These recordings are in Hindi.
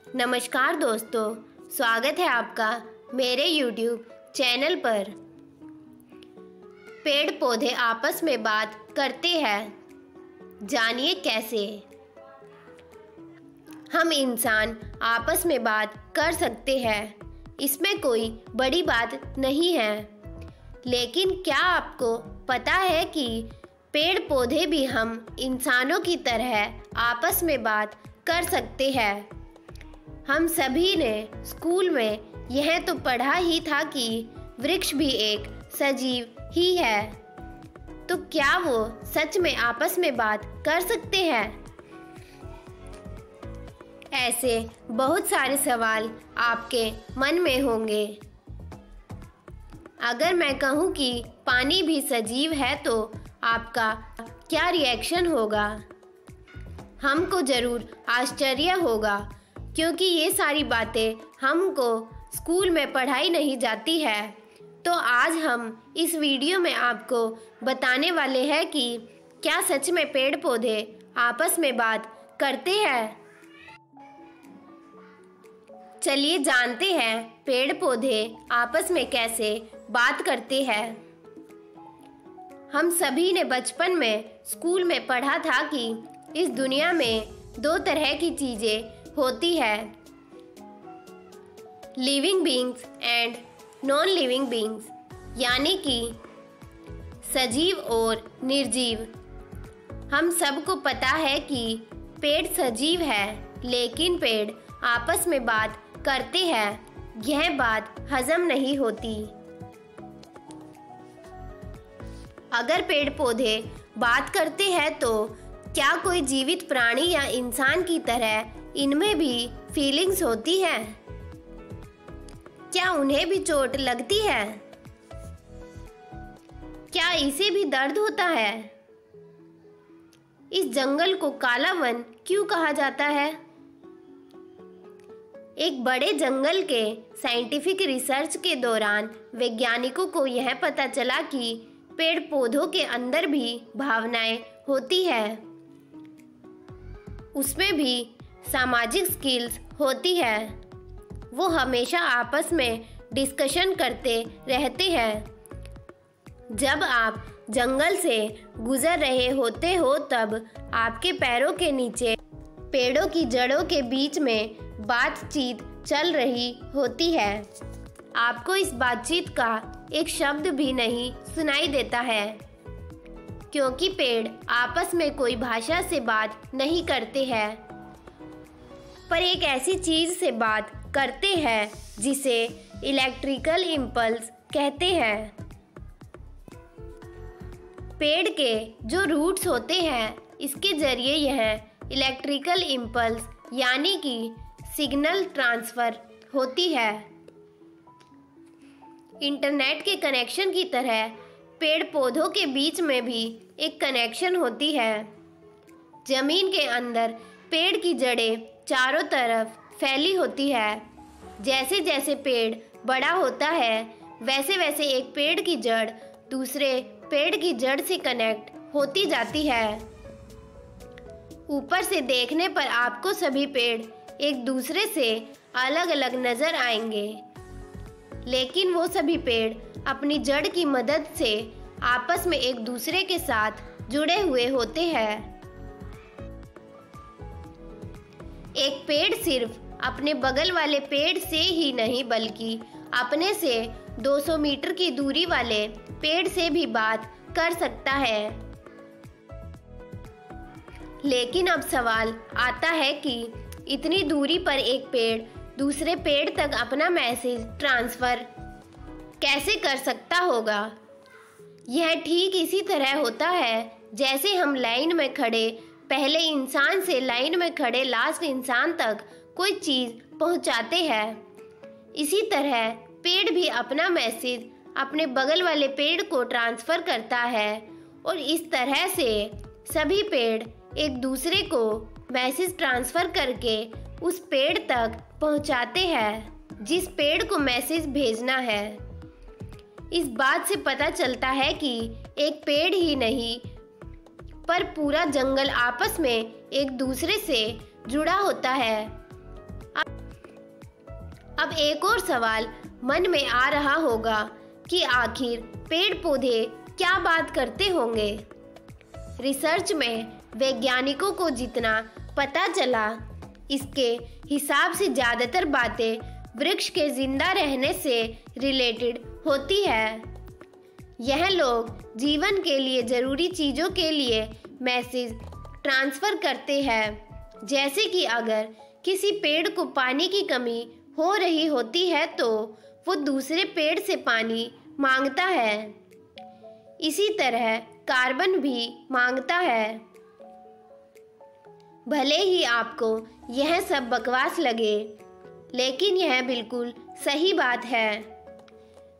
नमस्कार दोस्तों, स्वागत है आपका मेरे YouTube चैनल पर। पेड़ पौधे आपस में बात करते हैं, जानिए कैसे। हम इंसान आपस में बात कर सकते हैं, इसमें कोई बड़ी बात नहीं है। लेकिन क्या आपको पता है कि पेड़ पौधे भी हम इंसानों की तरह आपस में बात कर सकते हैं। हम सभी ने स्कूल में यह तो पढ़ा ही था कि वृक्ष भी एक सजीव ही है। तो क्या वो सच में आपस में बात कर सकते हैं? ऐसे बहुत सारे सवाल आपके मन में होंगे। अगर मैं कहूँ कि पानी भी सजीव है तो आपका क्या रिएक्शन होगा? हमको जरूर आश्चर्य होगा, क्योंकि ये सारी बातें हमको स्कूल में पढ़ाई नहीं जाती है। तो आज हम इस वीडियो में आपको बताने वाले हैं कि क्या सच में पेड़ पौधे आपस में बात करते हैं। चलिए जानते हैं पेड़ पौधे आपस में कैसे बात करते हैं। हम सभी ने बचपन में स्कूल में पढ़ा था कि इस दुनिया में दो तरह की चीजें होती है, living beings and non living beings, यानी कि सजीव और निर्जीव। हम सबको पता है कि पेड़ सजीव है, लेकिन पेड़ आपस में बात करते हैं, यह बात हजम नहीं होती। अगर पेड़ पौधे बात करते हैं तो क्या कोई जीवित प्राणी या इंसान की तरह इनमें भी फीलिंग्स होती है? क्या उन्हें भी चोट लगती है? क्या इसे भी दर्द होता है? इस जंगल को काला वन क्यों कहा जाता है? एक बड़े जंगल के साइंटिफिक रिसर्च के दौरान वैज्ञानिकों को यह पता चला कि पेड़ पौधों के अंदर भी भावनाएं होती है, उसमें भी सामाजिक स्किल्स होती है। वो हमेशा आपस में डिस्कशन करते रहते हैं। जब आप जंगल से गुजर रहे होते हो तब आपके पैरों के नीचे पेड़ों की जड़ों के बीच में बातचीत चल रही होती है। आपको इस बातचीत का एक शब्द भी नहीं सुनाई देता है, क्योंकि पेड़ आपस में कोई भाषा से बात नहीं करते हैं, पर एक ऐसी चीज से बात करते हैं जिसे इलेक्ट्रिकल इम्पल्स कहते हैं। पेड़ के जो रूट्स होते हैं, इसके जरिए यह इलेक्ट्रिकल इम्पल्स यानी कि सिग्नल ट्रांसफर होती है। इंटरनेट के कनेक्शन की तरह पेड़ पौधों के बीच में भी एक कनेक्शन होती है। जमीन के अंदर पेड़ की जड़ें चारों तरफ फैली होती है। जैसे जैसे पेड़ बड़ा होता है, वैसे वैसे एक पेड़ की जड़ दूसरे पेड़ की जड़ से कनेक्ट होती जाती है। ऊपर से देखने पर आपको सभी पेड़ एक दूसरे से अलग अलग नजर आएंगे, लेकिन वो सभी पेड़ अपनी जड़ की मदद से आपस में एक दूसरे के साथ जुड़े हुए होते हैं। एक पेड़ सिर्फ अपने बगल वाले पेड़ से ही नहीं, बल्कि अपने से 200 मीटर की दूरी वाले पेड़ से भी बात कर सकता है। लेकिन अब सवाल आता है कि इतनी दूरी पर एक पेड़ दूसरे पेड़ तक अपना मैसेज ट्रांसफर कैसे कर सकता होगा? यह ठीक इसी तरह होता है जैसे हम लाइन में खड़े पहले इंसान से लाइन में खड़े लास्ट इंसान तक कोई चीज पहुंचाते हैं। इसी तरह पेड़ भी अपना मैसेज अपने बगल वाले पेड़ को ट्रांसफर करता है, और इस तरह से सभी पेड़ एक दूसरे को मैसेज ट्रांसफर करके उस पेड़ तक पहुंचाते हैं जिस पेड़ को मैसेज भेजना है। इस बात से पता चलता है कि एक पेड़ ही नहीं, पर पूरा जंगल आपस में एक दूसरे से जुड़ा होता है। अब एक और सवाल मन में आ रहा होगा कि आखिर पेड़ पौधे क्या बात करते होंगे। रिसर्च में वैज्ञानिकों को जितना पता चला, इसके हिसाब से ज़्यादातर बातें वृक्ष के जिंदा रहने से रिलेटेड होती है। यह लोग जीवन के लिए ज़रूरी चीज़ों के लिए मैसेज ट्रांसफ़र करते हैं। जैसे कि अगर किसी पेड़ को पानी की कमी हो रही होती है तो वो दूसरे पेड़ से पानी मांगता है। इसी तरह कार्बन भी मांगता है। भले ही आपको यह सब बकवास लगे, लेकिन यह बिल्कुल सही बात है।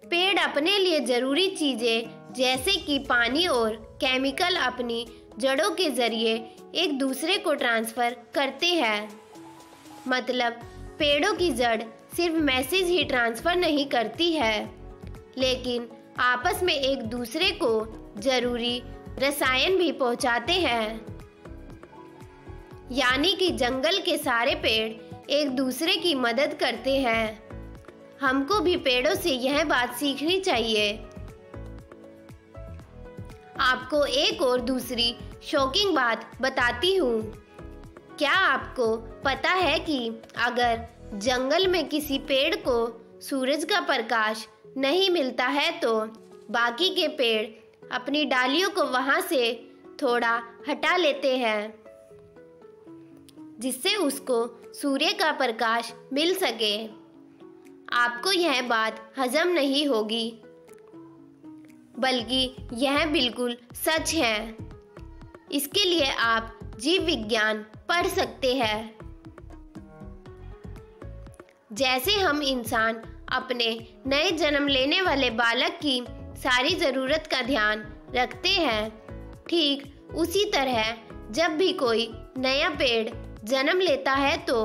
पेड़ अपने लिए ज़रूरी चीज़ें जैसे कि पानी और केमिकल अपनी जड़ों के ज़रिए एक दूसरे को ट्रांसफ़र करते हैं। मतलब पेड़ों की जड़ सिर्फ मैसेज ही ट्रांसफ़र नहीं करती है, लेकिन आपस में एक दूसरे को ज़रूरी रसायन भी पहुंचाते हैं। यानी कि जंगल के सारे पेड़ एक दूसरे की मदद करते हैं। हमको भी पेड़ों से यह बात सीखनी चाहिए। आपको एक और दूसरी शॉकिंग बात बताती हूँ। क्या आपको पता है कि अगर जंगल में किसी पेड़ को सूरज का प्रकाश नहीं मिलता है तो बाकी के पेड़ अपनी डालियों को वहां से थोड़ा हटा लेते हैं, जिससे उसको सूर्य का प्रकाश मिल सके। आपको यह बात हजम नहीं होगी, बल्कि यह बिल्कुल सच है। इसके लिए आप जीव विज्ञान पढ़ सकते हैं। जैसे हम इंसान अपने नए जन्म लेने वाले बालक की सारी ज़रूरत का ध्यान रखते हैं, ठीक उसी तरह जब भी कोई नया पेड़ जन्म लेता है तो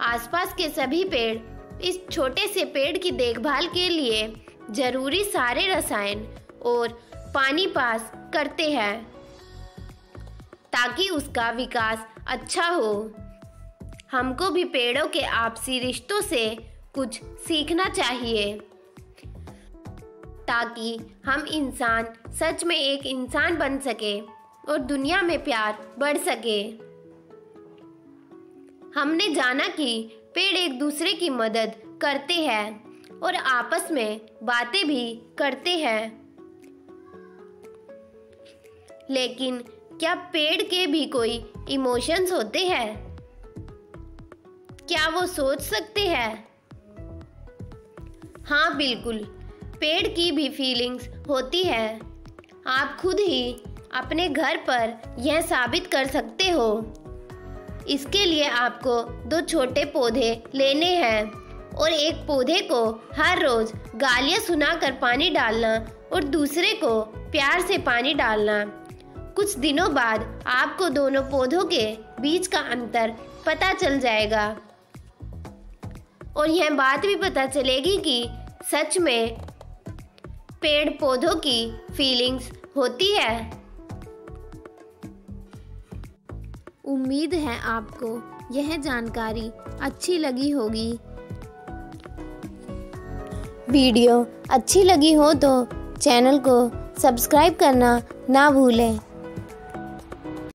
आसपास के सभी पेड़ इस छोटे से पेड़ की देखभाल के लिए ज़रूरी सारे रसायन और पानी पास करते हैं ताकि उसका विकास अच्छा हो। हमको भी पेड़ों के आपसी रिश्तों से कुछ सीखना चाहिए ताकि हम इंसान सच में एक इंसान बन सके और दुनिया में प्यार बढ़ सके। हमने जाना कि पेड़ एक दूसरे की मदद करते हैं और आपस में बातें भी करते हैं, लेकिन क्या पेड़ के भी कोई इमोशंस होते हैं? क्या वो सोच सकते हैं? हाँ बिल्कुल, पेड़ की भी फीलिंग्स होती है। आप खुद ही अपने घर पर यह साबित कर सकते हो। इसके लिए आपको 2 छोटे पौधे लेने हैं और एक पौधे को हर रोज गालियाँ सुनाकर पानी डालना और दूसरे को प्यार से पानी डालना। कुछ दिनों बाद आपको दोनों पौधों के बीच का अंतर पता चल जाएगा और यह बात भी पता चलेगी कि सच में पेड़ पौधों की फीलिंग्स होती है। उम्मीद है आपको यह जानकारी अच्छी लगी होगी। वीडियो अच्छी लगी हो तो चैनल को सब्सक्राइब करना ना भूलें।